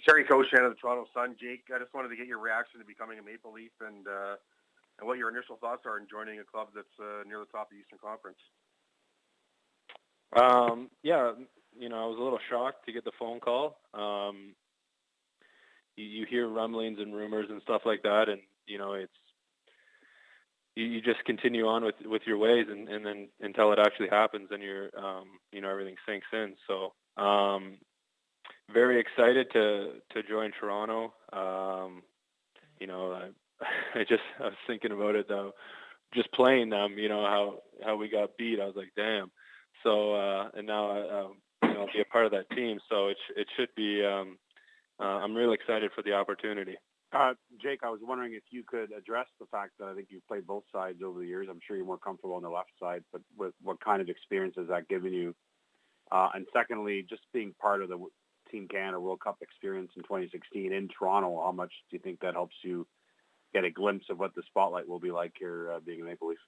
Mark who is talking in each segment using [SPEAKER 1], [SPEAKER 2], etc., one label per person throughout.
[SPEAKER 1] Terry Koshan of the Toronto Sun. Jake, I just wanted to get your reaction to becoming a Maple Leaf and what your initial thoughts are in joining a club that's near the top of the Eastern Conference.
[SPEAKER 2] Yeah, I was a little shocked to get the phone call. You hear rumblings and rumors and stuff like that, and it's you just continue on with your ways, and then until it actually happens, then you're everything sinks in. So very excited to join Toronto. I was thinking about it though, just playing them. How we got beat. I was like, damn. So and now I'll be a part of that team. So it should be. I'm really excited for the opportunity.
[SPEAKER 3] Jake, I was wondering if you could address the fact that I think you've played both sides over the years. I'm sure you're more comfortable on the left side, but what kind of experience has that given you? And secondly, just being part of the Team Canada World Cup experience in 2016 in Toronto, how much do you think that helps you get a glimpse of what the spotlight will be like here being a Maple Leaf?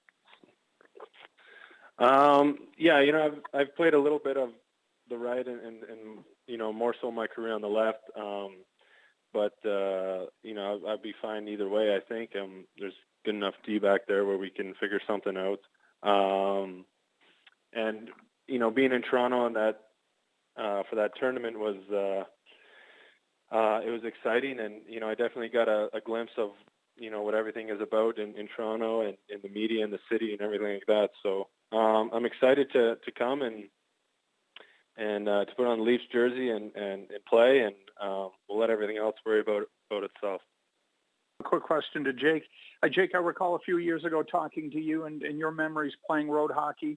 [SPEAKER 2] Yeah, I've played a little bit of the right and more so my career on the left. But I'd be fine either way, I think. There's good enough D back there where we can figure something out. And being in Toronto on that for that tournament was it was exciting, and I definitely got a glimpse of what everything is about in Toronto and in the media and the city and everything like that. So I'm excited to come and to put on the Leafs jersey and play, and we'll let everything else worry about itself.
[SPEAKER 4] A quick question to Jake. Jake, I recall a few years ago talking to you and your memories playing road hockey,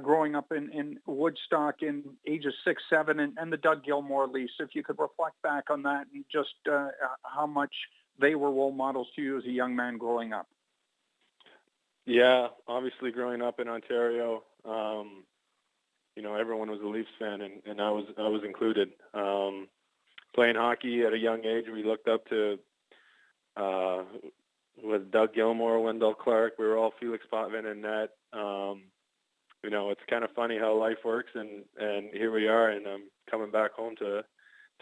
[SPEAKER 4] growing up in Woodstock in ages 6, 7, and the Doug Gilmour Leafs. If you could reflect back on that and just how much they were role models to you as a young man growing up.
[SPEAKER 2] Yeah, obviously growing up in Ontario, everyone was a Leafs fan, and I was included. Playing hockey at a young age, we looked up to with Doug Gilmour, Wendell Clark. We were all Felix Potvin and net. It's kind of funny how life works, and here we are, and I'm coming back home to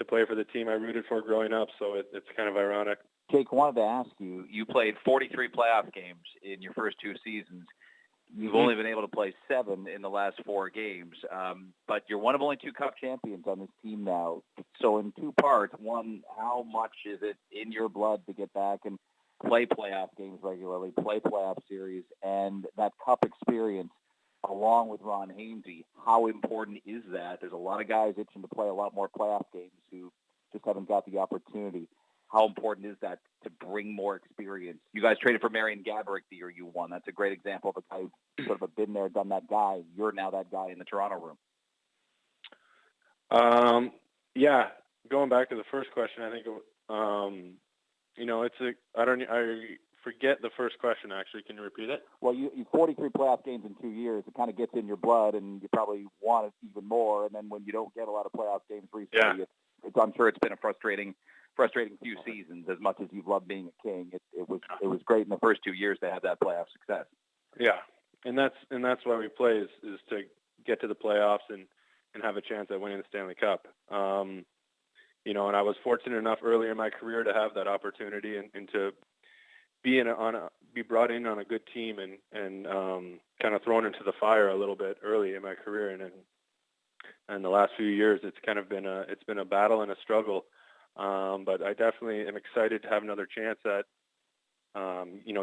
[SPEAKER 2] play for the team I rooted for growing up. So it's kind of ironic.
[SPEAKER 5] Jake, wanted to ask you, you played 43 playoff games in your first 2 seasons. You've only been able to play 7 in the last 4 games, but you're one of only 2 Cup champions on this team now. So in 2 parts, one, how much is it in your blood to get back and play playoff games regularly, play playoff series, and that Cup experience along with Ron Hainsey, how important is that? There's a lot of guys itching to play a lot more playoff games who just haven't got the opportunity. How important is that to bring more experience? You guys traded for Marian Gaborik the year you won. That's a great example of a guy who's sort of been there, done that guy. You're now that guy in the Toronto room.
[SPEAKER 2] Yeah, going back to the first question, I think, I forget the first question, actually. Can you repeat it?
[SPEAKER 5] Well, you 43 playoff games in 2 years. It kind of gets in your blood, and you probably want it even more. And then when you don't get a lot of playoff games recently, I'm sure it's been a frustrating few seasons. As much as you've loved being a King, it was great in the first 2 years to have that playoff success.
[SPEAKER 2] Yeah, and that's why we play is to get to the playoffs and have a chance at winning the Stanley Cup. And I was fortunate enough early in my career to have that opportunity and to be be brought in on a good team and kind of thrown into the fire a little bit early in my career, and the last few years it's kind of been a battle and a struggle. But I definitely am excited to have another chance at,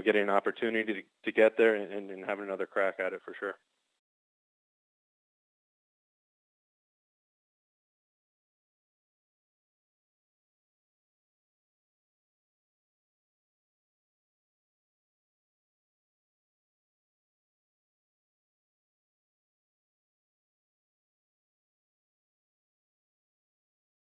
[SPEAKER 2] getting an opportunity to get there and have another crack at it for sure.